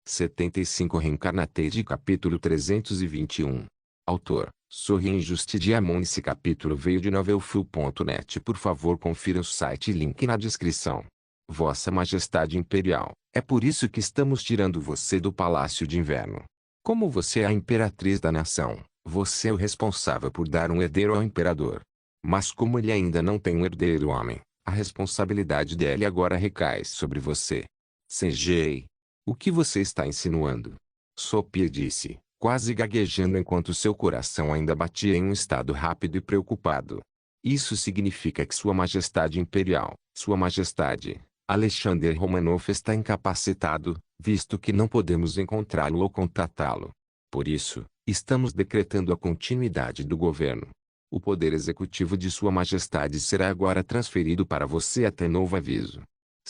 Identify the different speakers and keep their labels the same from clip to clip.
Speaker 1: 75 Reencarnated capítulo 321. Autor, Sorin Justidiamon. Esse capítulo veio de novelfull.net. Por favor confira o site e link na descrição. Vossa Majestade Imperial, é por isso que estamos tirando você do Palácio de Inverno. Como você é a imperatriz da nação, você é o responsável por dar um herdeiro ao imperador. Mas como ele ainda não tem um herdeiro homem, a responsabilidade dele agora recai sobre você. CJ. O que você está insinuando? Sophia disse, quase gaguejando enquanto seu coração ainda batia em um estado rápido e preocupado. Isso significa que Sua Majestade Imperial, Sua Majestade, Alexander Romanov está incapacitado, visto que não podemos encontrá-lo ou contatá-lo. Por isso, estamos decretando a continuidade do governo. O poder executivo de Sua Majestade será agora transferido para você até novo aviso.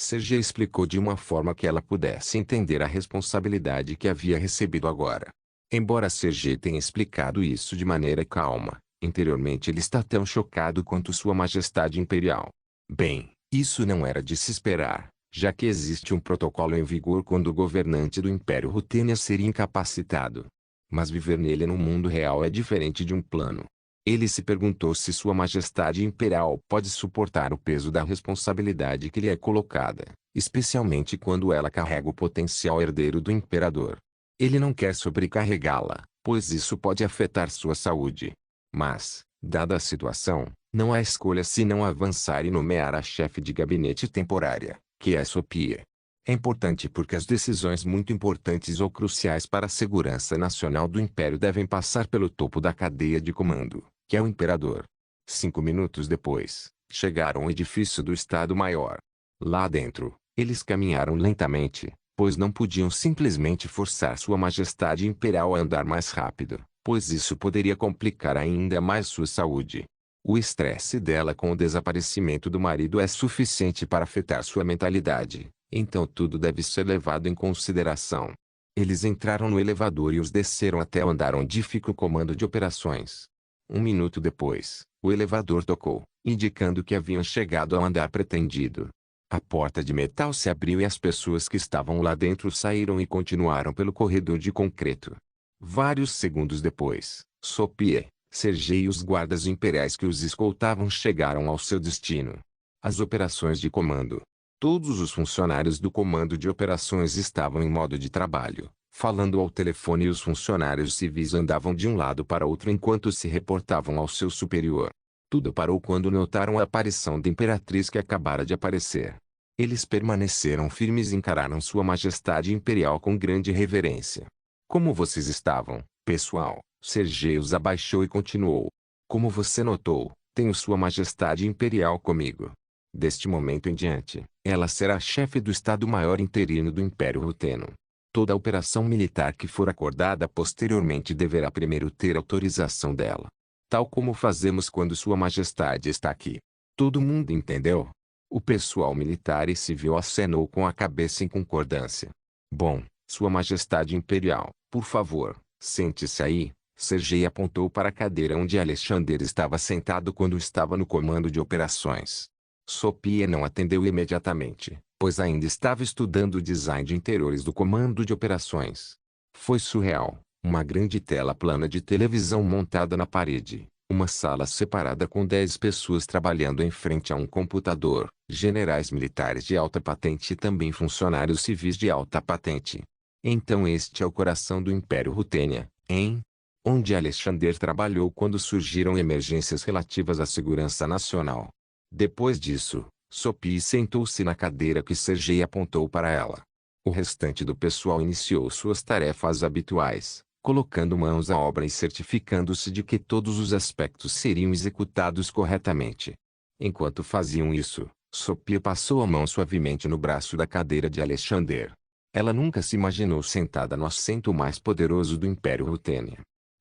Speaker 1: Sergei explicou de uma forma que ela pudesse entender a responsabilidade que havia recebido agora. Embora Sergei tenha explicado isso de maneira calma, interiormente ele está tão chocado quanto Sua Majestade Imperial. Bem, isso não era de se esperar, já que existe um protocolo em vigor quando o governante do Império Rutênia seria incapacitado. Mas viver nele no mundo real é diferente de um plano. Ele se perguntou se Sua Majestade Imperial pode suportar o peso da responsabilidade que lhe é colocada, especialmente quando ela carrega o potencial herdeiro do imperador. Ele não quer sobrecarregá-la, pois isso pode afetar sua saúde. Mas, dada a situação, não há escolha senão avançar e nomear a chefe de gabinete temporária, que é Sophia. É importante porque as decisões muito importantes ou cruciais para a segurança nacional do Império devem passar pelo topo da cadeia de comando, que é o Imperador. 5 minutos depois, chegaram ao edifício do Estado-Maior. Lá dentro, eles caminharam lentamente, pois não podiam simplesmente forçar Sua Majestade Imperial a andar mais rápido, pois isso poderia complicar ainda mais sua saúde. O estresse dela com o desaparecimento do marido é suficiente para afetar sua mentalidade, então tudo deve ser levado em consideração. Eles entraram no elevador e os desceram até o andar onde fica o comando de operações. 1 minuto depois, o elevador tocou, indicando que haviam chegado ao andar pretendido. A porta de metal se abriu e as pessoas que estavam lá dentro saíram e continuaram pelo corredor de concreto. Vários segundos depois, Sophia, Sergei e os guardas imperiais que os escoltavam chegaram ao seu destino. As operações de comando. Todos os funcionários do comando de operações estavam em modo de trabalho, falando ao telefone, e os funcionários civis andavam de um lado para outro enquanto se reportavam ao seu superior. Tudo parou quando notaram a aparição da imperatriz que acabara de aparecer. Eles permaneceram firmes e encararam Sua Majestade Imperial com grande reverência. Como vocês estavam, pessoal? Sergei os abaixou e continuou. Como você notou, tenho Sua Majestade Imperial comigo. Deste momento em diante, ela será a chefe do Estado-Maior interino do Império Ruteno. Toda a operação militar que for acordada posteriormente deverá primeiro ter autorização dela. Tal como fazemos quando Sua Majestade está aqui. Todo mundo entendeu? O pessoal militar e civil acenou com a cabeça em concordância. Bom, Sua Majestade Imperial, por favor, sente-se aí. Sergei apontou para a cadeira onde Alexander estava sentado quando estava no comando de operações. Sophia não atendeu imediatamente, pois ainda estava estudando o design de interiores do comando de operações. Foi surreal, uma grande tela plana de televisão montada na parede, uma sala separada com 10 pessoas trabalhando em frente a um computador, generais militares de alta patente e também funcionários civis de alta patente. Então este é o coração do Império Rutênia, hein? Onde Alexander trabalhou quando surgiram emergências relativas à segurança nacional. Depois disso, Sophie sentou-se na cadeira que Sergei apontou para ela. O restante do pessoal iniciou suas tarefas habituais, colocando mãos à obra e certificando-se de que todos os aspectos seriam executados corretamente. Enquanto faziam isso, Sophie passou a mão suavemente no braço da cadeira de Alexander. Ela nunca se imaginou sentada no assento mais poderoso do Império Rutênia.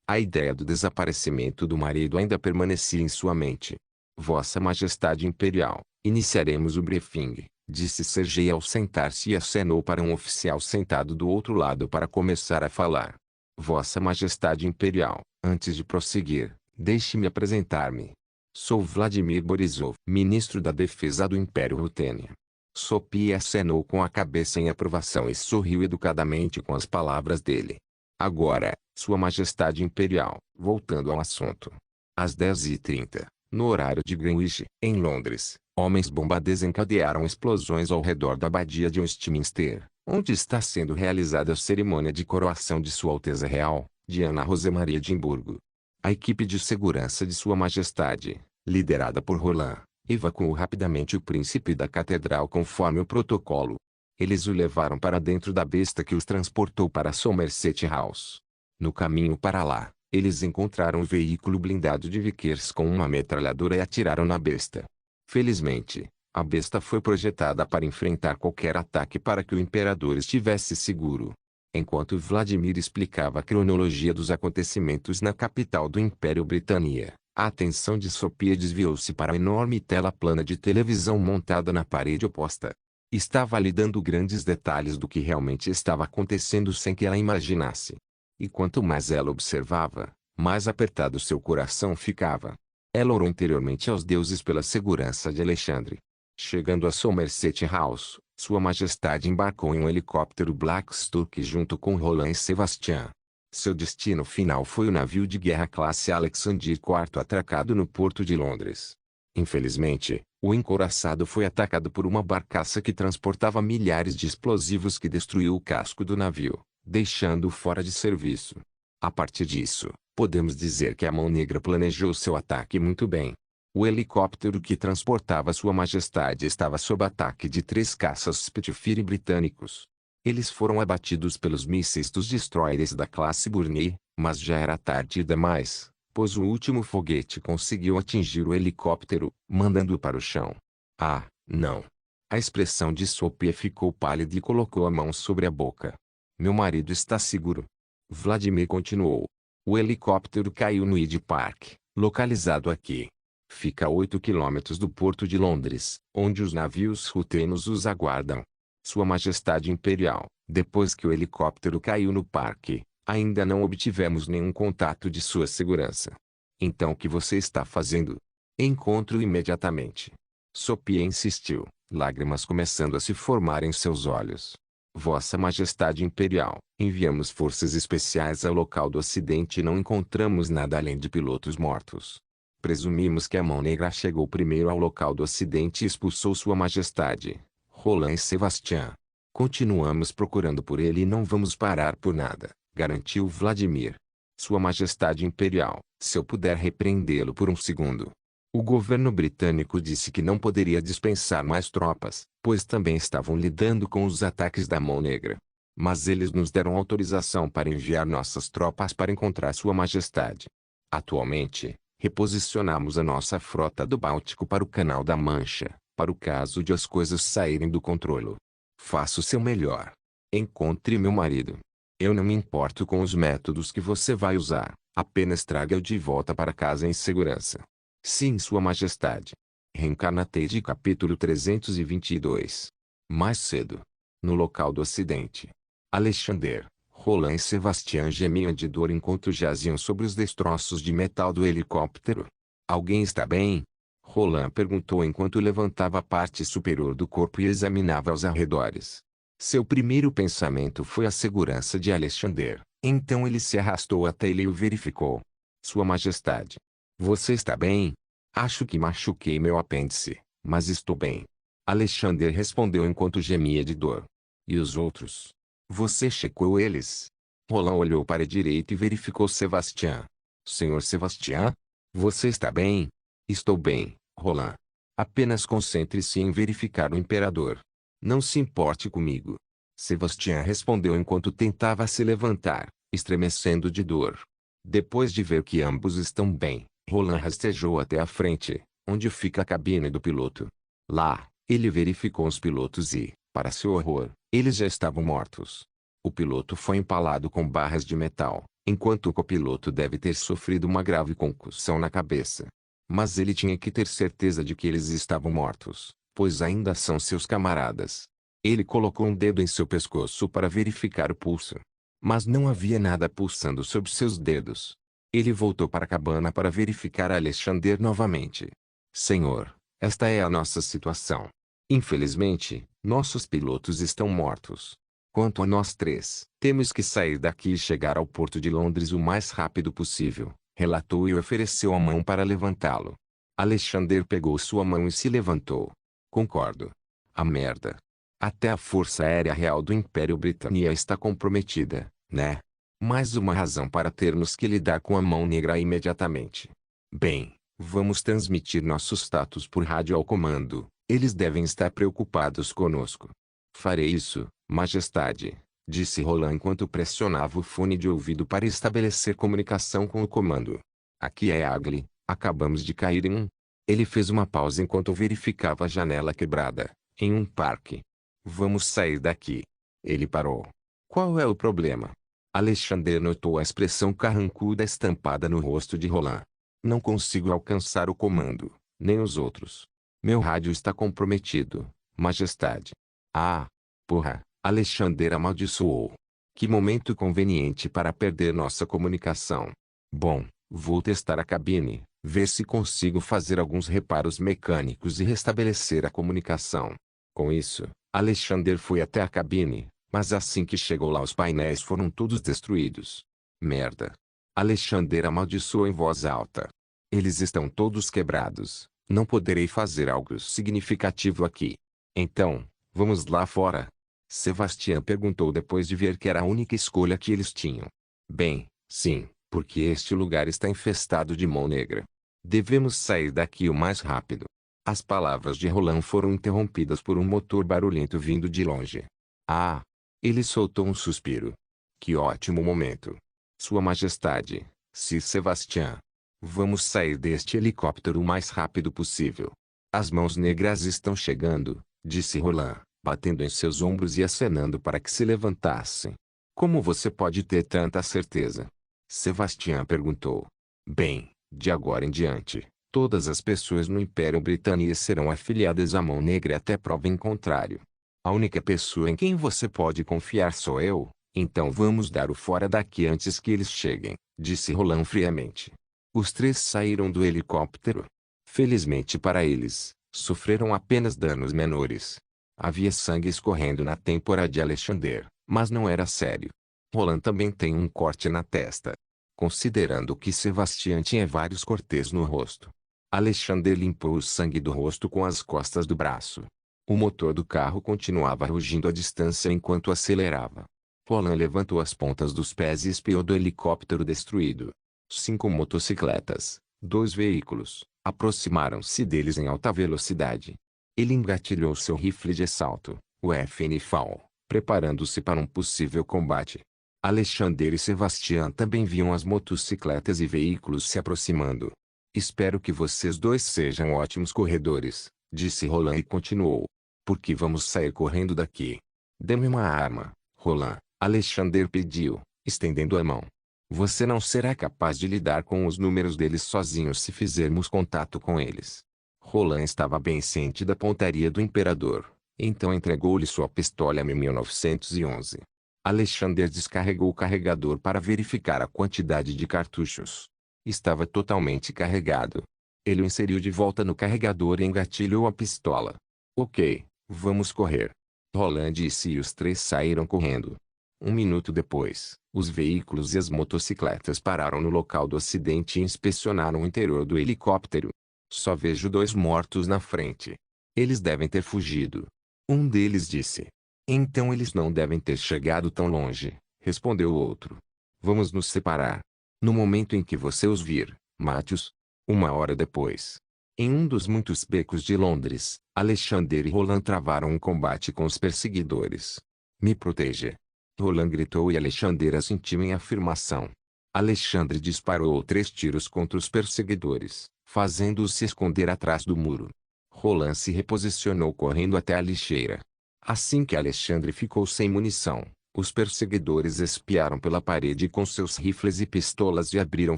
Speaker 1: A ideia do desaparecimento do marido ainda permanecia em sua mente. Vossa Majestade Imperial, iniciaremos o briefing, disse Sergei ao sentar-se e acenou para um oficial sentado do outro lado para começar a falar. Vossa Majestade Imperial, antes de prosseguir, deixe-me apresentar-me. Sou Vladimir Borisov, ministro da Defesa do Império Rutênia. Sophie acenou com a cabeça em aprovação e sorriu educadamente com as palavras dele. Agora, Sua Majestade Imperial, voltando ao assunto. Às 10h30, no horário de Greenwich, em Londres, homens-bomba desencadearam explosões ao redor da abadia de Westminster, onde está sendo realizada a cerimônia de coroação de Sua Alteza Real, Diana Rosemaria de Edimburgo. A equipe de segurança de Sua Majestade, liderada por Roland, evacuou rapidamente o príncipe da catedral conforme o protocolo. Eles o levaram para dentro da besta que os transportou para Somerset House. No caminho para lá, eles encontraram um veículo blindado de Vickers com uma metralhadora e atiraram na besta. Felizmente, a besta foi projetada para enfrentar qualquer ataque para que o imperador estivesse seguro. Enquanto Vladimir explicava a cronologia dos acontecimentos na capital do Império Britânia, a atenção de Sophie desviou-se para a enorme tela plana de televisão montada na parede oposta. Estava lhe dando grandes detalhes do que realmente estava acontecendo sem que ela imaginasse. E quanto mais ela observava, mais apertado seu coração ficava. Ela orou interiormente aos deuses pela segurança de Alexandre. Chegando a Somerset House, Sua Majestade embarcou em um helicóptero Blackstock junto com Roland e Sebastian. Seu destino final foi o navio de guerra classe Alexander IV atracado no porto de Londres. Infelizmente, o encouraçado foi atacado por uma barcaça que transportava milhares de explosivos que destruiu o casco do navio, deixando-o fora de serviço. A partir disso, podemos dizer que a Mão Negra planejou seu ataque muito bem. O helicóptero que transportava Sua Majestade estava sob ataque de 3 caças Spitfire britânicos. Eles foram abatidos pelos mísseis dos destroyers da classe Burney, mas já era tarde demais, pois o último foguete conseguiu atingir o helicóptero, mandando-o para o chão. Ah, não! A expressão de Sophie ficou pálida e colocou a mão sobre a boca. Meu marido está seguro. Vladimir continuou. O helicóptero caiu no Hyde Park, localizado aqui. Fica a 8 quilômetros do porto de Londres, onde os navios ruteinos os aguardam. Sua Majestade Imperial, depois que o helicóptero caiu no parque, ainda não obtivemos nenhum contato de sua segurança. Então o que você está fazendo? Encontro-o imediatamente. Sophie insistiu, lágrimas começando a se formar em seus olhos. Vossa Majestade Imperial, enviamos forças especiais ao local do acidente e não encontramos nada além de pilotos mortos. Presumimos que a Mão Negra chegou primeiro ao local do acidente e expulsou Sua Majestade, Roland e Sebastian. Continuamos procurando por ele e não vamos parar por nada, garantiu Vladimir. Sua Majestade Imperial, se eu puder repreendê-lo por um segundo. O governo britânico disse que não poderia dispensar mais tropas, pois também estavam lidando com os ataques da Mão Negra. Mas eles nos deram autorização para enviar nossas tropas para encontrar Sua Majestade. Atualmente, reposicionamos a nossa frota do Báltico para o Canal da Mancha, para o caso de as coisas saírem do controle. Faça o seu melhor. Encontre meu marido. Eu não me importo com os métodos que você vai usar, apenas traga-o de volta para casa em segurança. Sim, Sua Majestade. Reencarnated capítulo 322. Mais cedo. No local do acidente. Alexander, Roland e Sebastian gemiam de dor enquanto jaziam sobre os destroços de metal do helicóptero. Alguém está bem? Roland perguntou enquanto levantava a parte superior do corpo e examinava os arredores. Seu primeiro pensamento foi a segurança de Alexander, então ele se arrastou até ele e o verificou. Sua Majestade. Você está bem? Acho que machuquei meu apêndice, mas estou bem. Alexander respondeu enquanto gemia de dor. E os outros? Você checou eles? Roland olhou para a direita e verificou Sebastian. Senhor Sebastian? Você está bem? Estou bem, Roland. Apenas concentre-se em verificar o imperador. Não se importe comigo. Sebastian respondeu enquanto tentava se levantar, estremecendo de dor. Depois de ver que ambos estão bem, Roland rastejou até a frente, onde fica a cabine do piloto. Lá, ele verificou os pilotos e, para seu horror, eles já estavam mortos. O piloto foi empalado com barras de metal, enquanto o copiloto deve ter sofrido uma grave concussão na cabeça. Mas ele tinha que ter certeza de que eles estavam mortos, pois ainda são seus camaradas. Ele colocou um dedo em seu pescoço para verificar o pulso. Mas não havia nada pulsando sob seus dedos. Ele voltou para a cabana para verificar Alexander novamente. Senhor, esta é a nossa situação. Infelizmente, nossos pilotos estão mortos. Quanto a nós três, temos que sair daqui e chegar ao porto de Londres o mais rápido possível, relatou e ofereceu a mão para levantá-lo. Alexander pegou sua mão e se levantou. Concordo. A merda. Até a Força Aérea Real do Império Britânia está comprometida, né? Mais uma razão para termos que lidar com a Mão Negra imediatamente. Bem, vamos transmitir nosso status por rádio ao comando. Eles devem estar preocupados conosco. Farei isso, Majestade, disse Roland enquanto pressionava o fone de ouvido para estabelecer comunicação com o comando. Aqui é Agli, acabamos de cair em um... Ele fez uma pausa enquanto verificava a janela quebrada, em um parque. Vamos sair daqui. Ele parou. Qual é o problema? Alexander notou a expressão carrancuda estampada no rosto de Roland. Não consigo alcançar o comando, nem os outros. Meu rádio está comprometido, Majestade. Ah! Porra! Alexander amaldiçoou. Que momento conveniente para perder nossa comunicação. Bom, vou testar a cabine, ver se consigo fazer alguns reparos mecânicos e restabelecer a comunicação. Com isso, Alexander foi até a cabine, mas assim que chegou lá os painéis foram todos destruídos. Merda! Alexander amaldiçoou em voz alta. Eles estão todos quebrados. Não poderei fazer algo significativo aqui. Então, vamos lá fora? Sebastian perguntou depois de ver que era a única escolha que eles tinham. Bem, sim, porque este lugar está infestado de mão negra. Devemos sair daqui o mais rápido. As palavras de Roland foram interrompidas por um motor barulhento vindo de longe. Ah! Ele soltou um suspiro. Que ótimo momento. Sua Majestade, Sir Sebastian. Vamos sair deste helicóptero o mais rápido possível. As mãos negras estão chegando, disse Roland, batendo em seus ombros e acenando para que se levantassem. Como você pode ter tanta certeza? Sebastian perguntou. Bem, de agora em diante, todas as pessoas no Império Britânico serão afiliadas à Mão Negra até prova em contrário. A única pessoa em quem você pode confiar sou eu, então vamos dar o fora daqui antes que eles cheguem, disse Roland friamente. Os três saíram do helicóptero. Felizmente para eles, sofreram apenas danos menores. Havia sangue escorrendo na têmpora de Alexander, mas não era sério. Roland também tem um corte na testa. Considerando que Sebastian tinha vários cortes no rosto. Alexander limpou o sangue do rosto com as costas do braço. O motor do carro continuava rugindo à distância enquanto acelerava. Roland levantou as pontas dos pés e espiou do helicóptero destruído. 5 motocicletas, 2 veículos, aproximaram-se deles em alta velocidade. Ele engatilhou seu rifle de assalto, o FN-FAL, preparando-se para um possível combate. Alexander e Sebastian também viam as motocicletas e veículos se aproximando. Espero que vocês dois sejam ótimos corredores, disse Roland e continuou. Porque vamos sair correndo daqui. Dê-me uma arma, Roland, Alexander pediu, estendendo a mão. Você não será capaz de lidar com os números deles sozinho se fizermos contato com eles. Roland estava bem ciente da pontaria do imperador, então entregou-lhe sua pistola M1911. Alexander descarregou o carregador para verificar a quantidade de cartuchos. Estava totalmente carregado. Ele o inseriu de volta no carregador e engatilhou a pistola. Ok, vamos correr. Roland disse e os três saíram correndo. Um minuto depois, os veículos e as motocicletas pararam no local do acidente e inspecionaram o interior do helicóptero. Só vejo 2 mortos na frente. Eles devem ter fugido. Um deles disse. Então eles não devem ter chegado tão longe, respondeu o outro. Vamos nos separar. No momento em que você os vir, mate-os. 1 hora depois. Em um dos muitos becos de Londres, Alexander e Roland travaram um combate com os perseguidores. Me proteja. Roland gritou e Alexander assentiu em afirmação. Alexandre disparou 3 tiros contra os perseguidores, fazendo-os se esconder atrás do muro. Roland se reposicionou correndo até a lixeira. Assim que Alexandre ficou sem munição, os perseguidores espiaram pela parede com seus rifles e pistolas e abriram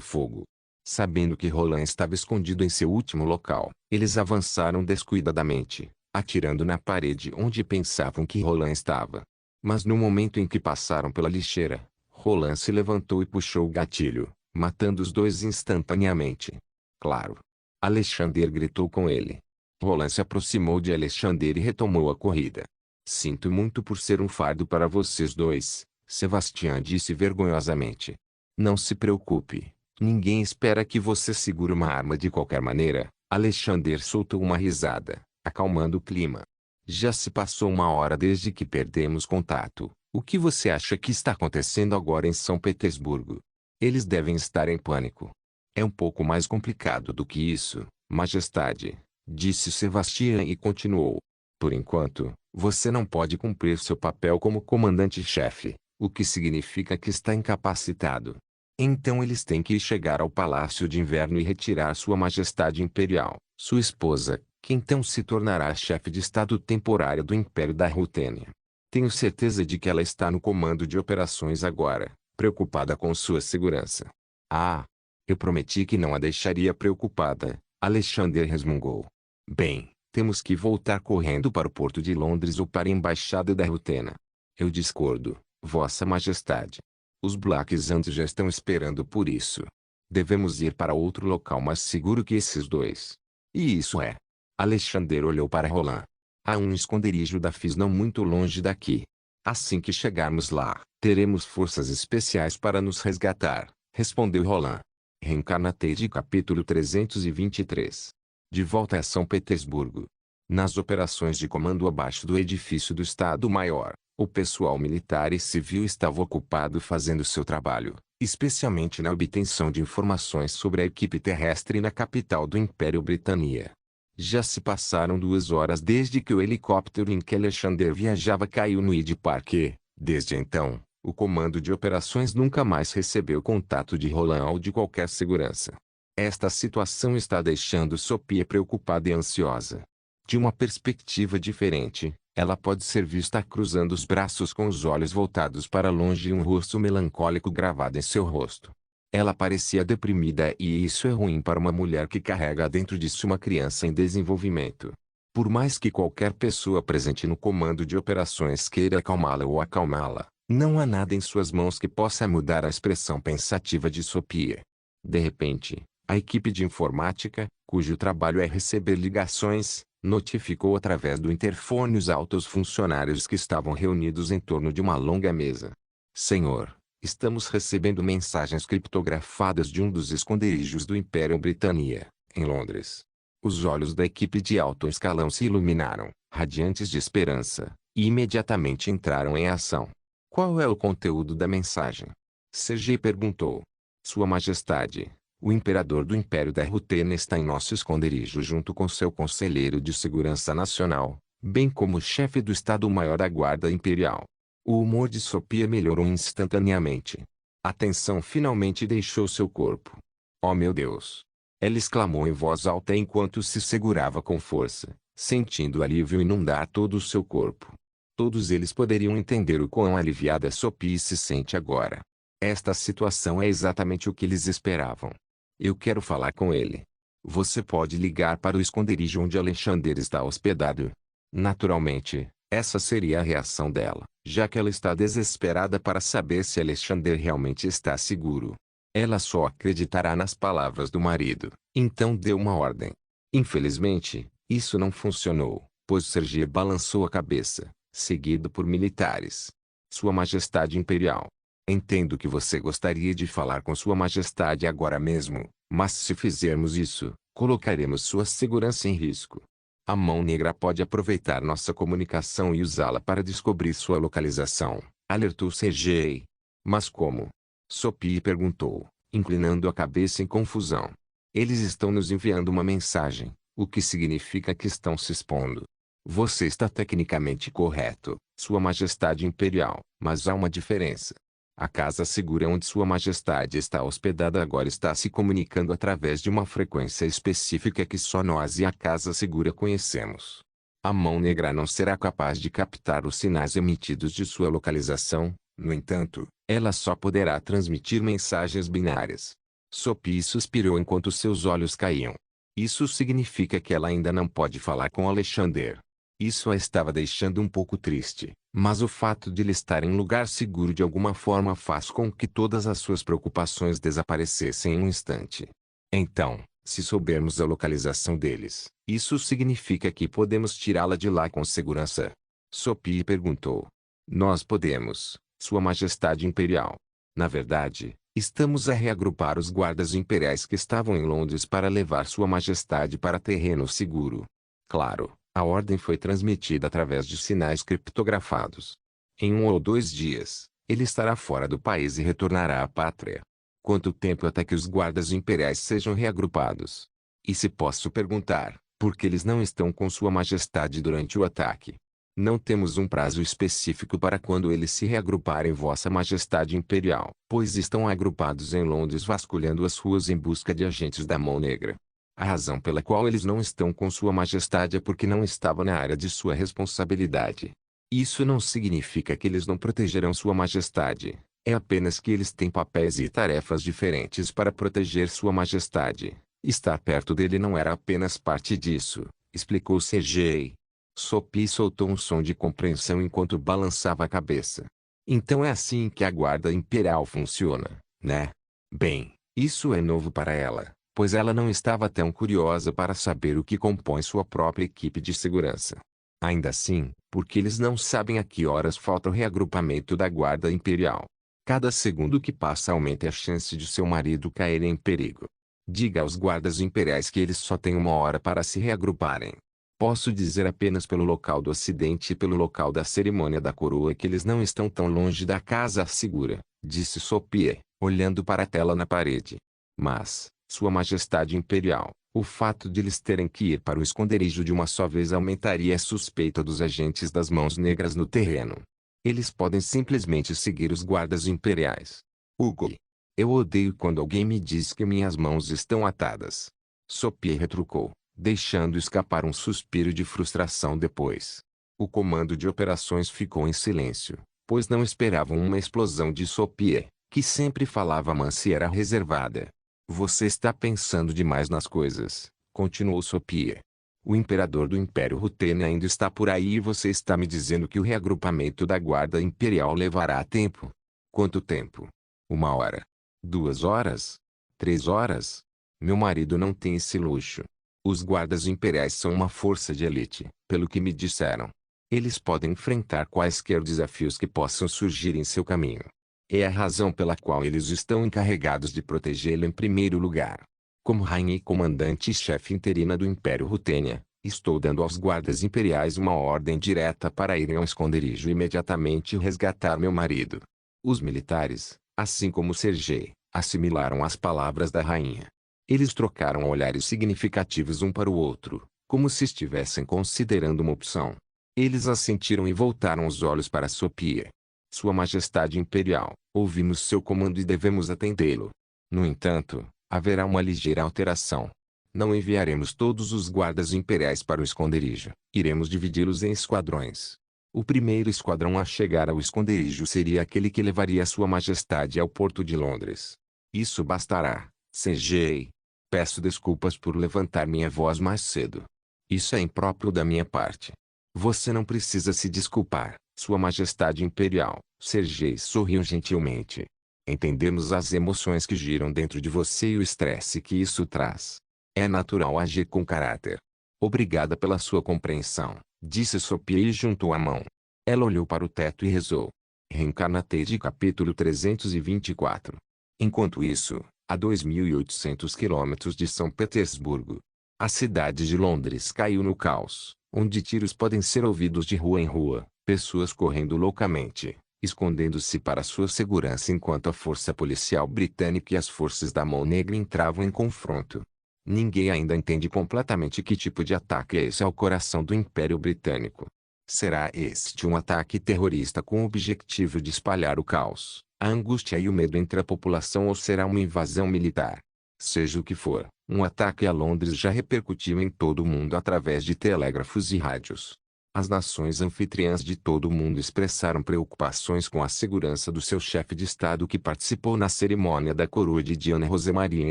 Speaker 1: fogo. Sabendo que Roland estava escondido em seu último local, eles avançaram descuidadamente, atirando na parede onde pensavam que Roland estava. Mas no momento em que passaram pela lixeira, Roland se levantou e puxou o gatilho, matando os 2 instantaneamente. Claro. Alexander gritou com ele. Roland se aproximou de Alexander e retomou a corrida. Sinto muito por ser um fardo para vocês dois, Sebastian disse vergonhosamente. Não se preocupe, ninguém espera que você segure uma arma de qualquer maneira. Alexander soltou uma risada, acalmando o clima. Já se passou uma hora desde que perdemos contato. O que você acha que está acontecendo agora em São Petersburgo? Eles devem estar em pânico. É um pouco mais complicado do que isso, Majestade, disse Sebastian e continuou. Por enquanto, você não pode cumprir seu papel como comandante-chefe, o que significa que está incapacitado. Então eles têm que chegar ao Palácio de Inverno e retirar Sua Majestade Imperial, sua esposa, que então se tornará a chefe de Estado temporária do Império da Rutênia. Tenho certeza de que ela está no comando de operações agora, preocupada com sua segurança. Ah! Eu prometi que não a deixaria preocupada, Alexander resmungou. Bem, temos que voltar correndo para o porto de Londres ou para a embaixada da Rutena. Eu discordo, Vossa Majestade. Os Black Sands já estão esperando por isso. Devemos ir para outro local mais seguro que esses dois. E isso é. Alexander olhou para Roland. Há um esconderijo da FIS não muito longe daqui. Assim que chegarmos lá, teremos forças especiais para nos resgatar, respondeu Roland. Reencarnatei capítulo 323. De volta a São Petersburgo. Nas operações de comando abaixo do edifício do Estado-Maior, o pessoal militar e civil estava ocupado fazendo seu trabalho, especialmente na obtenção de informações sobre a equipe terrestre na capital do Império Britânia. Já se passaram 2 horas desde que o helicóptero em que Alexander viajava caiu no Hyde Park e, desde então, o comando de operações nunca mais recebeu contato de Roland ou de qualquer segurança. Esta situação está deixando Sophie preocupada e ansiosa. De uma perspectiva diferente, ela pode ser vista cruzando os braços com os olhos voltados para longe e um rosto melancólico gravado em seu rosto. Ela parecia deprimida e isso é ruim para uma mulher que carrega dentro de si uma criança em desenvolvimento. Por mais que qualquer pessoa presente no comando de operações queira acalmá-la ou acalmá-la, não há nada em suas mãos que possa mudar a expressão pensativa de Sophie. De repente, a equipe de informática, cujo trabalho é receber ligações, notificou através do interfone os altos funcionários que estavam reunidos em torno de uma longa mesa. Senhor, estamos recebendo mensagens criptografadas de um dos esconderijos do Império Britânia, em Londres. Os olhos da equipe de alto escalão se iluminaram, radiantes de esperança, e imediatamente entraram em ação. Qual é o conteúdo da mensagem? Sergei perguntou. Sua Majestade, o imperador do Império da Rutena está em nosso esconderijo junto com seu conselheiro de segurança nacional, bem como o chefe do Estado-Maior da Guarda Imperial. O humor de Sophie melhorou instantaneamente. A tensão finalmente deixou seu corpo. Oh meu Deus! Ela exclamou em voz alta enquanto se segurava com força, sentindo alívio inundar todo o seu corpo. Todos eles poderiam entender o quão aliviada Sophie se sente agora. Esta situação é exatamente o que eles esperavam. Eu quero falar com ele. Você pode ligar para o esconderijo onde Alexander está hospedado. Naturalmente, essa seria a reação dela, já que ela está desesperada para saber se Alexander realmente está seguro. Ela só acreditará nas palavras do marido, então deu uma ordem. Infelizmente, isso não funcionou, pois Sergei balançou a cabeça, seguido por militares. Sua Majestade Imperial. Entendo que você gostaria de falar com Sua Majestade agora mesmo, mas se fizermos isso, colocaremos sua segurança em risco. A Mão Negra pode aproveitar nossa comunicação e usá-la para descobrir sua localização, alertou Sergei. Mas como? Sophie perguntou, inclinando a cabeça em confusão. Eles estão nos enviando uma mensagem, o que significa que estão se expondo. Você está tecnicamente correto, Sua Majestade Imperial, mas há uma diferença. A casa segura onde Sua Majestade está hospedada agora está se comunicando através de uma frequência específica que só nós e a Casa Segura conhecemos. A Mão Negra não será capaz de captar os sinais emitidos de sua localização, no entanto, ela só poderá transmitir mensagens binárias. Sophie suspirou enquanto seus olhos caíam. Isso significa que ela ainda não pode falar com Alexander. Isso a estava deixando um pouco triste, mas o fato de ele estar em lugar seguro de alguma forma faz com que todas as suas preocupações desaparecessem em um instante. Então, Se soubermos a localização deles, isso significa que podemos tirá-la de lá com segurança. Sophie perguntou. Nós podemos, Sua Majestade Imperial. Na verdade, estamos a reagrupar os guardas imperiais que estavam em Londres para levar Sua Majestade para terreno seguro. Claro, a ordem foi transmitida através de sinais criptografados. Em 1 ou 2 dias, ele estará fora do país e retornará à pátria. Quanto tempo até que os guardas imperiais sejam reagrupados? E se posso perguntar, por que eles não estão com Sua Majestade durante o ataque? Não temos um prazo específico para quando eles se reagruparem, Vossa Majestade Imperial, pois estão agrupados em Londres vasculhando as ruas em busca de agentes da Mão Negra. A razão pela qual eles não estão com Sua Majestade é porque não estava na área de sua responsabilidade. Isso não significa que eles não protegerão Sua Majestade. É apenas que eles têm papéis e tarefas diferentes para proteger Sua Majestade. Estar perto dele não era apenas parte disso, explicou CJ. Sophie soltou um som de compreensão enquanto balançava a cabeça. Então é assim que a Guarda Imperial funciona, né? Bem, isso é novo para ela, pois ela não estava tão curiosa para saber o que compõe sua própria equipe de segurança. Ainda assim, porque eles não sabem a que horas falta o reagrupamento da Guarda Imperial. Cada segundo que passa aumenta a chance de seu marido cair em perigo. Diga aos guardas imperiais que eles só têm 1 hora para se reagruparem. Posso dizer apenas pelo local do acidente e pelo local da cerimônia da coroa que eles não estão tão longe da casa segura, disse Sophie, olhando para a tela na parede. Mas, Sua Majestade Imperial, o fato de eles terem que ir para o esconderijo de uma só vez aumentaria a suspeita dos agentes das Mãos Negras no terreno. Eles podem simplesmente seguir os guardas imperiais. Hugo. Eu odeio quando alguém me diz que minhas mãos estão atadas. Sophie retrucou, deixando escapar um suspiro de frustração depois. O comando de operações ficou em silêncio, pois não esperavam uma explosão de Sophie, que sempre falava mansa e era reservada. Você está pensando demais nas coisas, continuou Sophie. O imperador do Império Rutene ainda está por aí e você está me dizendo que o reagrupamento da Guarda Imperial levará tempo. Quanto tempo? 1 hora? 2 horas? 3 horas? Meu marido não tem esse luxo. Os guardas imperiais são uma força de elite, pelo que me disseram. Eles podem enfrentar quaisquer desafios que possam surgir em seu caminho. É a razão pela qual eles estão encarregados de protegê-lo em primeiro lugar. Como rainha e comandante-chefe interina do Império Rutênia, estou dando aos guardas imperiais uma ordem direta para irem ao esconderijo imediatamente e resgatar meu marido. Os militares, assim como Sergei, assimilaram as palavras da rainha. Eles trocaram olhares significativos um para o outro, como se estivessem considerando uma opção. Eles assentiram e voltaram os olhos para Sophie. Sua Majestade Imperial, ouvimos seu comando e devemos atendê-lo. No entanto, haverá uma ligeira alteração. Não enviaremos todos os guardas imperiais para o esconderijo. Iremos dividi-los em esquadrões. O primeiro esquadrão a chegar ao esconderijo seria aquele que levaria Sua Majestade ao porto de Londres. Isso bastará, CJ. Peço desculpas por levantar minha voz mais cedo. Isso é impróprio da minha parte. Você não precisa se desculpar, Sua Majestade Imperial. Sergei sorriu gentilmente. Entendemos as emoções que giram dentro de você e o estresse que isso traz. É natural agir com caráter. Obrigada pela sua compreensão, disse Sophie e juntou a mão. Ela olhou para o teto e rezou. Reencarnate capítulo 324. Enquanto isso, a 2.800 quilômetros de São Petersburgo, a cidade de Londres caiu no caos, onde tiros podem ser ouvidos de rua em rua, pessoas correndo loucamente, escondendo-se para sua segurança enquanto a força policial britânica e as forças da Mão Negra entravam em confronto. Ninguém ainda entende completamente que tipo de ataque é esse ao coração do Império Britânico. Será este um ataque terrorista com o objetivo de espalhar o caos, a angústia e o medo entre a população ou será uma invasão militar? Seja o que for, um ataque a Londres já repercutiu em todo o mundo através de telégrafos e rádios. As nações anfitriãs de todo o mundo expressaram preocupações com a segurança do seu chefe de Estado que participou na cerimônia da coroa de Diana Rosemarie em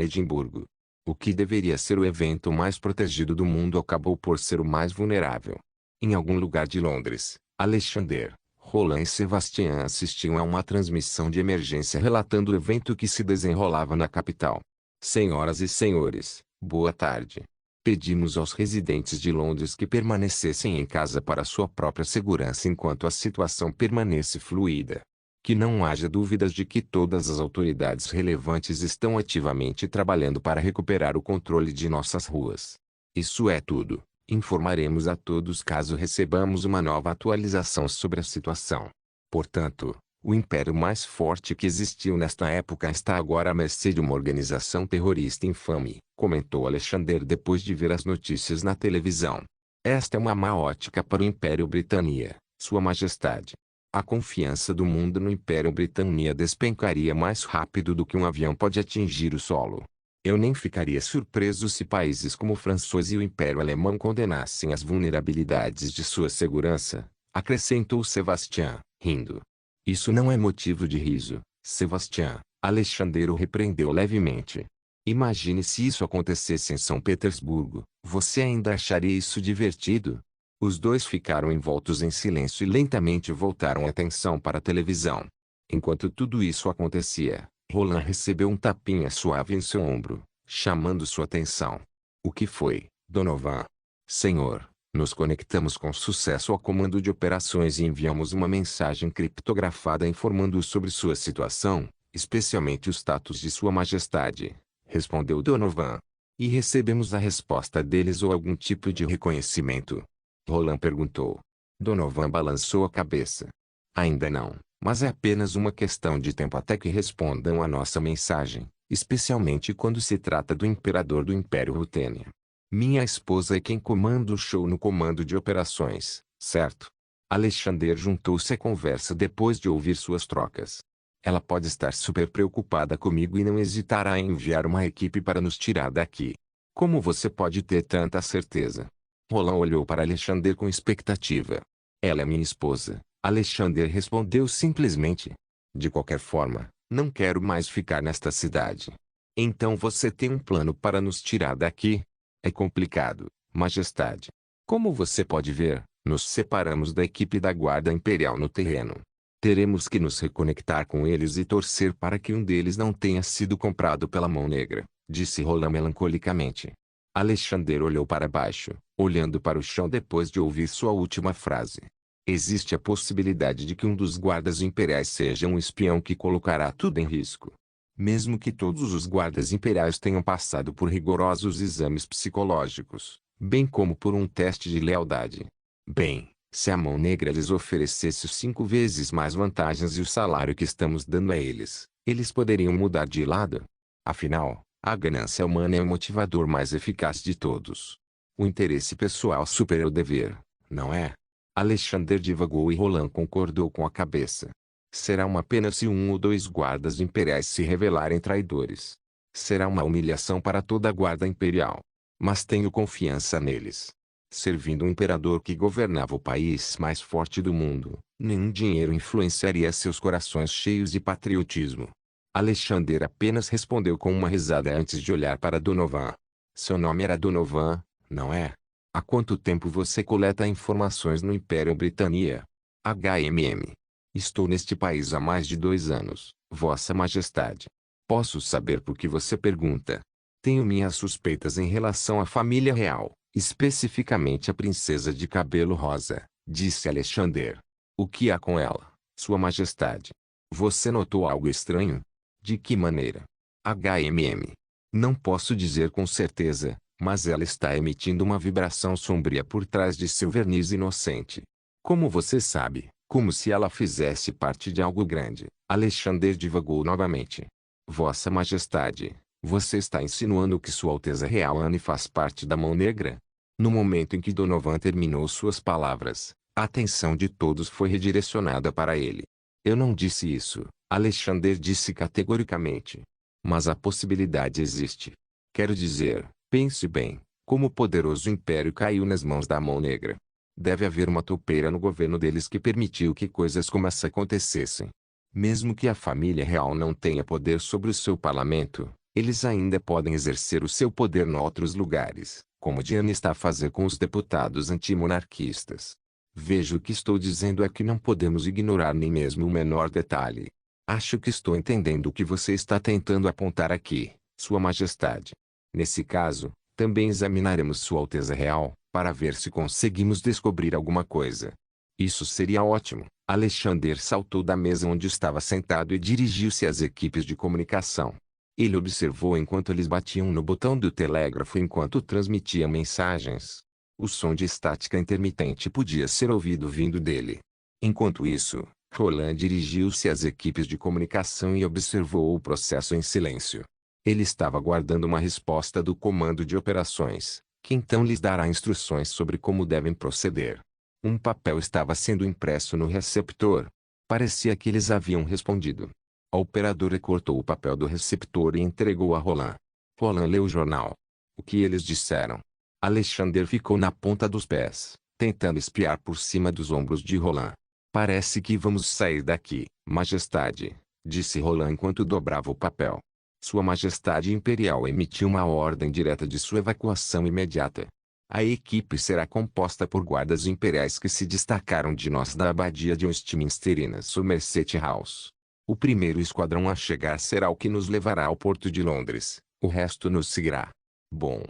Speaker 1: Edimburgo. O que deveria ser o evento mais protegido do mundo acabou por ser o mais vulnerável. Em algum lugar de Londres, Alexander, Roland e Sebastian assistiam a uma transmissão de emergência relatando o evento que se desenrolava na capital. Senhoras e senhores, Boa tarde. Pedimos aos residentes de Londres que permanecessem em casa para sua própria segurança enquanto a situação permanece fluida. Que não haja dúvidas de que todas as autoridades relevantes estão ativamente trabalhando para recuperar o controle de nossas ruas. Isso é tudo. Informaremos a todos caso recebamos uma nova atualização sobre a situação. Portanto, o império mais forte que existiu nesta época está agora à mercê de uma organização terrorista infame, comentou Alexander depois de ver as notícias na televisão. Esta é uma má ótica para o Império Britânia, Sua Majestade. A confiança do mundo no Império Britânia despencaria mais rápido do que um avião pode atingir o solo. Eu nem ficaria surpreso se países como França e o Império Alemão condenassem as vulnerabilidades de sua segurança, acrescentou Sebastian, rindo. Isso não é motivo de riso, Sebastian, Alexander o repreendeu levemente. Imagine se isso acontecesse em São Petersburgo, você ainda acharia isso divertido? Os dois ficaram envoltos em silêncio e lentamente voltaram a atenção para a televisão. Enquanto tudo isso acontecia, Roland recebeu um tapinha suave em seu ombro, chamando sua atenção. O que foi, Donovan? Senhor, nos conectamos com sucesso ao comando de operações e enviamos uma mensagem criptografada informando sobre sua situação, especialmente o status de Sua Majestade, respondeu Donovan. E recebemos a resposta deles ou algum tipo de reconhecimento? Roland perguntou. Donovan balançou a cabeça. Ainda não, mas é apenas uma questão de tempo até que respondam a nossa mensagem, especialmente quando se trata do imperador do Império Rutênia. Minha esposa é quem comanda o show no comando de operações, certo? Alexander juntou-se à conversa depois de ouvir suas trocas. Ela pode estar super preocupada comigo e não hesitará em enviar uma equipe para nos tirar daqui. Como você pode ter tanta certeza? Roland olhou para Alexander com expectativa. Ela é minha esposa, Alexander respondeu simplesmente. De qualquer forma, não quero mais ficar nesta cidade. Então você tem um plano para nos tirar daqui? É complicado, Majestade. Como você pode ver, nos separamos da equipe da Guarda Imperial no terreno. Teremos que nos reconectar com eles e torcer para que um deles não tenha sido comprado pela Mão Negra, disse Roland melancolicamente. Alexander olhou para baixo, olhando para o chão depois de ouvir sua última frase. Existe a possibilidade de que um dos guardas imperiais seja um espião que colocará tudo em risco. Mesmo que todos os guardas imperiais tenham passado por rigorosos exames psicológicos, bem como por um teste de lealdade. Bem, se a Mão Negra lhes oferecesse 5 vezes mais vantagens e o salário que estamos dando a eles, eles poderiam mudar de lado. Afinal, a ganância humana é o motivador mais eficaz de todos. O interesse pessoal supera o dever, não é? Alexander divagou e Roland concordou com a cabeça. Será uma pena se um ou dois guardas imperiais se revelarem traidores. Será uma humilhação para toda a guarda imperial. Mas tenho confiança neles. Servindo um imperador que governava o país mais forte do mundo, nenhum dinheiro influenciaria seus corações cheios de patriotismo. Alexander apenas respondeu com uma risada antes de olhar para Donovan. Seu nome era Donovan, não é? Há quanto tempo você coleta informações no Império Britânia? HMM. Estou neste país há mais de 2 anos, Vossa Majestade. Posso saber por que você pergunta? Tenho minhas suspeitas em relação à família real, especificamente a princesa de cabelo rosa, disse Alexander. O que há com ela, Sua Majestade? Você notou algo estranho? De que maneira? HMM. Não posso dizer com certeza, mas ela está emitindo uma vibração sombria por trás de seu verniz inocente. Como você sabe, como se ela fizesse parte de algo grande, Alexander divagou novamente. Vossa Majestade, você está insinuando que Sua Alteza Real Anne faz parte da Mão Negra? No momento em que Donovan terminou suas palavras, a atenção de todos foi redirecionada para ele. Eu não disse isso, Alexander disse categoricamente. Mas a possibilidade existe. Quero dizer, pense bem, como o poderoso império caiu nas mãos da Mão Negra. Deve haver uma topeira no governo deles que permitiu que coisas como essa acontecessem. Mesmo que a família real não tenha poder sobre o seu parlamento, eles ainda podem exercer o seu poder em outros lugares, como Diana está a fazer com os deputados antimonarquistas. Veja o que estou dizendo é que não podemos ignorar nem mesmo o menor detalhe. Acho que estou entendendo o que você está tentando apontar aqui, Sua Majestade. Nesse caso, também examinaremos Sua Alteza Real, para ver se conseguimos descobrir alguma coisa. Isso seria ótimo. Alexander saltou da mesa onde estava sentado e dirigiu-se às equipes de comunicação. Ele observou enquanto eles batiam no botão do telégrafo enquanto transmitia mensagens. O som de estática intermitente podia ser ouvido vindo dele. Enquanto isso, Roland dirigiu-se às equipes de comunicação e observou o processo em silêncio. Ele estava aguardando uma resposta do comando de operações, que então lhes dará instruções sobre como devem proceder. Um papel estava sendo impresso no receptor. Parecia que eles haviam respondido. A operadora cortou o papel do receptor e entregou a Roland. Roland leu o jornal. O que eles disseram? Alexander ficou na ponta dos pés, tentando espiar por cima dos ombros de Roland. Parece que vamos sair daqui, Majestade, disse Roland enquanto dobrava o papel. Sua Majestade Imperial emitiu uma ordem direta de sua evacuação imediata. A equipe será composta por guardas imperiais que se destacaram de nós da abadia de Westminster e na Somerset House. O primeiro esquadrão a chegar será o que nos levará ao porto de Londres, o resto nos seguirá. Bom.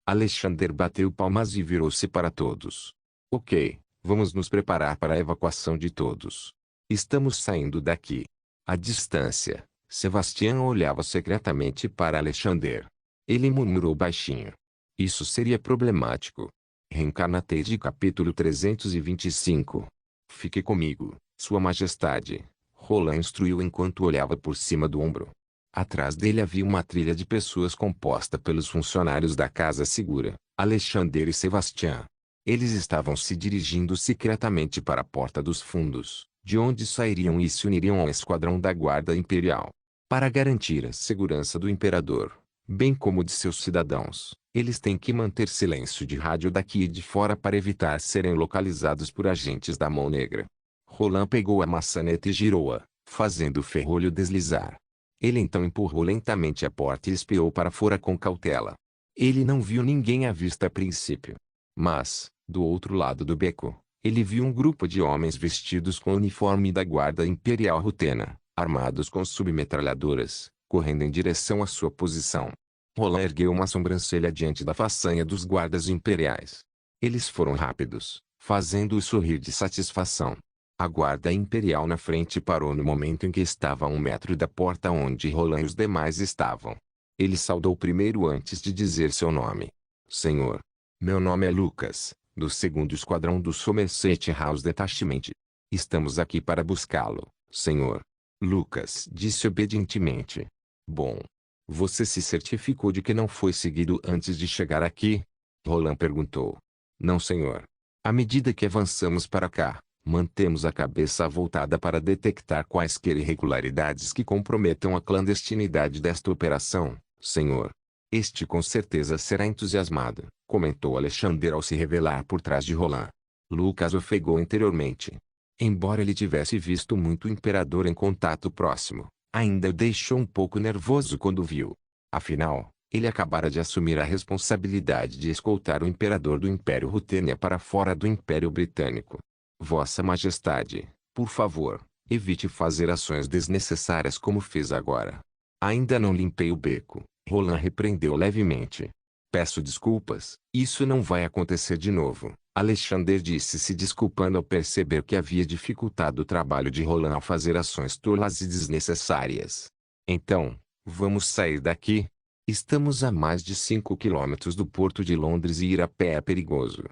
Speaker 1: Alexander bateu palmas e virou-se para todos. Ok, vamos nos preparar para a evacuação de todos. Estamos saindo daqui. À distância, Sebastian olhava secretamente para Alexander. Ele murmurou baixinho. Isso seria problemático. Reencarnated capítulo 325. Fique comigo, Sua Majestade. Roland instruiu enquanto olhava por cima do ombro. Atrás dele havia uma trilha de pessoas composta pelos funcionários da Casa Segura, Alexander e Sebastian. Eles estavam se dirigindo secretamente para a Porta dos Fundos, de onde sairiam e se uniriam ao esquadrão da Guarda Imperial. Para garantir a segurança do Imperador, bem como de seus cidadãos, eles têm que manter silêncio de rádio daqui e de fora para evitar serem localizados por agentes da Mão Negra. Roland pegou a maçaneta e girou-a, fazendo o ferrolho deslizar. Ele então empurrou lentamente a porta e espiou para fora com cautela. Ele não viu ninguém à vista a princípio. Mas, do outro lado do beco, ele viu um grupo de homens vestidos com o uniforme da Guarda Imperial Rutena, armados com submetralhadoras, correndo em direção à sua posição. Roland ergueu uma sobrancelha diante da façanha dos guardas imperiais. Eles foram rápidos, fazendo-o sorrir de satisfação. A guarda imperial na frente parou no momento em que estava a 1 metro da porta onde Roland e os demais estavam. Ele saudou primeiro antes de dizer seu nome. Senhor. Meu nome é Lucas, do 2º Esquadrão do Somerset House Detachment. Estamos aqui para buscá-lo, senhor. Lucas disse obedientemente. Bom. Você se certificou de que não foi seguido antes de chegar aqui? Roland perguntou. Não, senhor. À medida que avançamos para cá, mantemos a cabeça voltada para detectar quaisquer irregularidades que comprometam a clandestinidade desta operação, senhor. Este com certeza será entusiasmado, comentou Alexander ao se revelar por trás de Roland. Lucas ofegou interiormente. Embora ele tivesse visto muito o imperador em contato próximo, ainda o deixou um pouco nervoso quando o viu. Afinal, ele acabara de assumir a responsabilidade de escoltar o imperador do Império Rutênia para fora do Império Britânico. Vossa Majestade, por favor, evite fazer ações desnecessárias como fez agora. Ainda não limpei o beco, Roland repreendeu levemente. Peço desculpas, isso não vai acontecer de novo, Alexander disse se desculpando ao perceber que havia dificultado o trabalho de Roland ao fazer ações tolas e desnecessárias. Então, vamos sair daqui? Estamos a mais de 5 quilômetros do porto de Londres e ir a pé é perigoso.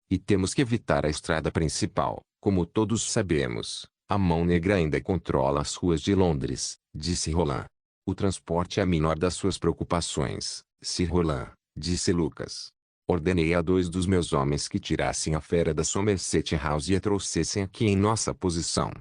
Speaker 1: E temos que evitar a estrada principal, como todos sabemos. A Mão Negra ainda controla as ruas de Londres, disse Roland. O transporte é a menor das suas preocupações, Sir Roland, disse Lucas. Ordenei a 2 dos meus homens que tirassem a fera da Somerset House e a trouxessem aqui em nossa posição.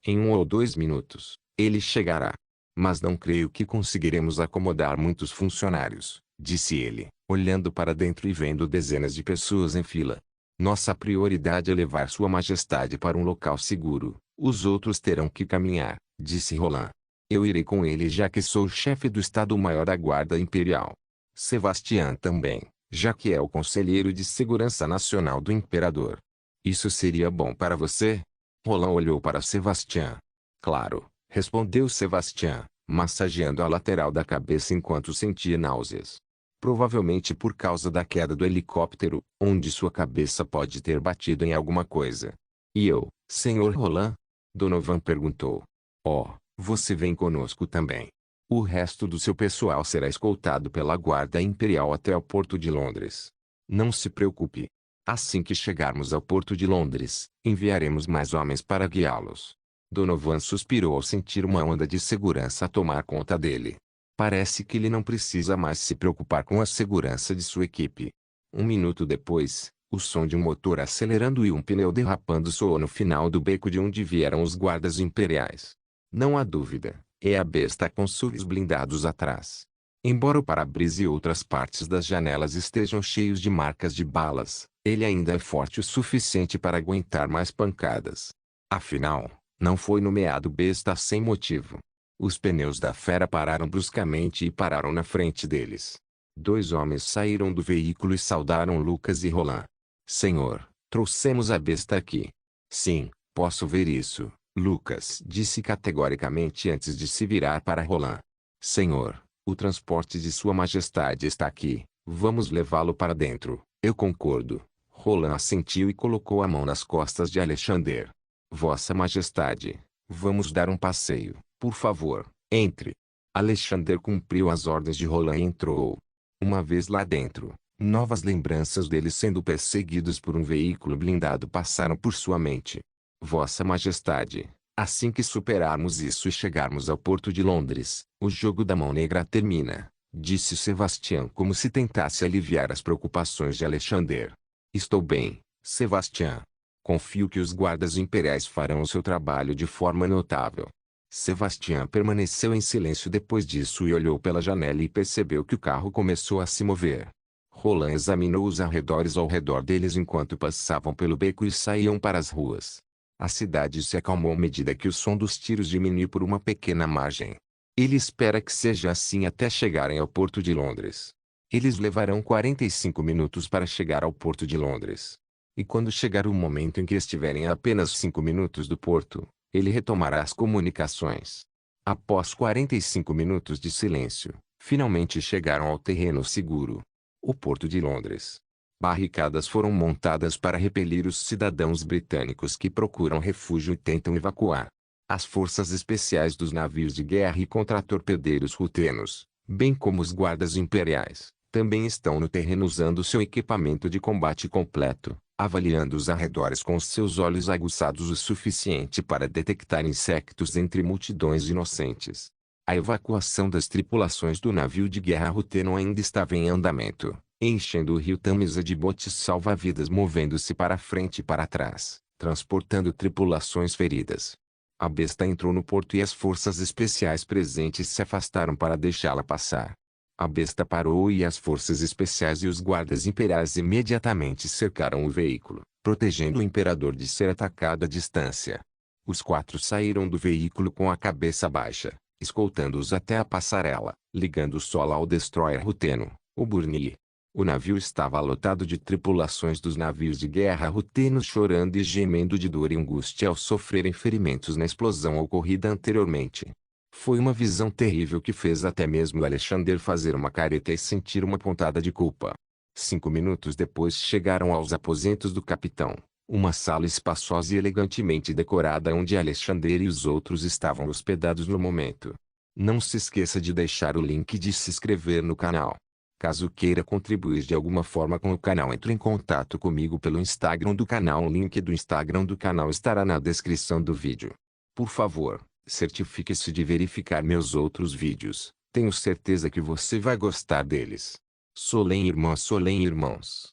Speaker 1: Em 1 ou 2 minutos, ele chegará. Mas não creio que conseguiremos acomodar muitos funcionários, disse ele, olhando para dentro e vendo dezenas de pessoas em fila. Nossa prioridade é levar Sua Majestade para um local seguro, os outros terão que caminhar, disse Roland. Eu irei com ele já que sou o chefe do Estado-Maior da Guarda Imperial. Sebastian também, já que é o Conselheiro de Segurança Nacional do Imperador. Isso seria bom para você? Roland olhou para Sebastian. Claro, respondeu Sebastian, massageando a lateral da cabeça enquanto sentia náuseas. provavelmente por causa da queda do helicóptero, onde sua cabeça pode ter batido em alguma coisa. E eu, Sr. Roland? Donovan perguntou. Oh, você vem conosco também. O resto do seu pessoal será escoltado pela Guarda Imperial até o Porto de Londres. Não se preocupe. Assim que chegarmos ao Porto de Londres, enviaremos mais homens para guiá-los. Donovan suspirou ao sentir uma onda de segurança tomar conta dele. Parece que ele não precisa mais se preocupar com a segurança de sua equipe. Um minuto depois, o som de um motor acelerando e um pneu derrapando soou no final do beco de onde vieram os guardas imperiais. Não há dúvida, é a besta com SUVs blindados atrás. Embora o para-brisa e outras partes das janelas estejam cheios de marcas de balas, ele ainda é forte o suficiente para aguentar mais pancadas. Afinal, não foi nomeado besta sem motivo. Os pneus da fera pararam bruscamente e pararam na frente deles. Dois homens saíram do veículo e saudaram Lucas e Roland. Senhor, trouxemos a besta aqui. Sim, posso ver isso, Lucas disse categoricamente antes de se virar para Roland. Senhor, o transporte de Sua Majestade está aqui, vamos levá-lo para dentro. Eu concordo. Roland assentiu e colocou a mão nas costas de Alexander. Vossa Majestade, vamos dar um passeio, por favor, entre. Alexander cumpriu as ordens de Roland e entrou. Uma vez lá dentro, novas lembranças dele sendo perseguidos por um veículo blindado passaram por sua mente. Vossa Majestade, assim que superarmos isso e chegarmos ao Porto de Londres, o jogo da mão negra termina, disse Sebastian como se tentasse aliviar as preocupações de Alexander. Estou bem, Sebastian. Confio que os guardas imperiais farão o seu trabalho de forma notável. Sebastian permaneceu em silêncio depois disso e olhou pela janela e percebeu que o carro começou a se mover. Roland examinou os arredores ao redor deles enquanto passavam pelo beco e saíam para as ruas. A cidade se acalmou à medida que o som dos tiros diminuiu por uma pequena margem. Ele espera que seja assim até chegarem ao Porto de Londres. Eles levarão 45 minutos para chegar ao Porto de Londres. E quando chegar o momento em que estiverem a apenas 5 minutos do porto, ele retomará as comunicações. Após 45 minutos de silêncio, finalmente chegaram ao terreno seguro. O Porto de Londres. Barricadas foram montadas para repelir os cidadãos britânicos que procuram refúgio e tentam evacuar. As forças especiais dos navios de guerra e contra-torpedeiros rutenos, bem como os guardas imperiais, também estão no terreno usando seu equipamento de combate completo, avaliando os arredores com seus olhos aguçados o suficiente para detectar insectos entre multidões inocentes. A evacuação das tripulações do navio de guerra Ruteno ainda estava em andamento, enchendo o rio Tamisa de botes salva-vidas movendo-se para frente e para trás, transportando tripulações feridas. A besta entrou no porto e as forças especiais presentes se afastaram para deixá-la passar. A besta parou e as forças especiais e os guardas imperiais imediatamente cercaram o veículo, protegendo o imperador de ser atacado à distância. Os 4 saíram do veículo com a cabeça baixa, escoltando-os até a passarela, ligando solo ao destroyer Ruteno, o Burnie. O navio estava lotado de tripulações dos navios de guerra rutenos chorando e gemendo de dor e angústia ao sofrerem ferimentos na explosão ocorrida anteriormente. Foi uma visão terrível que fez até mesmo Alexander fazer uma careta e sentir uma pontada de culpa. 5 minutos depois chegaram aos aposentos do capitão, uma sala espaçosa e elegantemente decorada onde Alexander e os outros estavam hospedados no momento. Não se esqueça de deixar o link de se inscrever no canal. Caso queira contribuir de alguma forma com o canal, entre em contato comigo pelo Instagram do canal. O link do Instagram do canal estará na descrição do vídeo. Por favor, certifique-se de verificar meus outros vídeos. Tenho certeza que você vai gostar deles. Solem irmãos.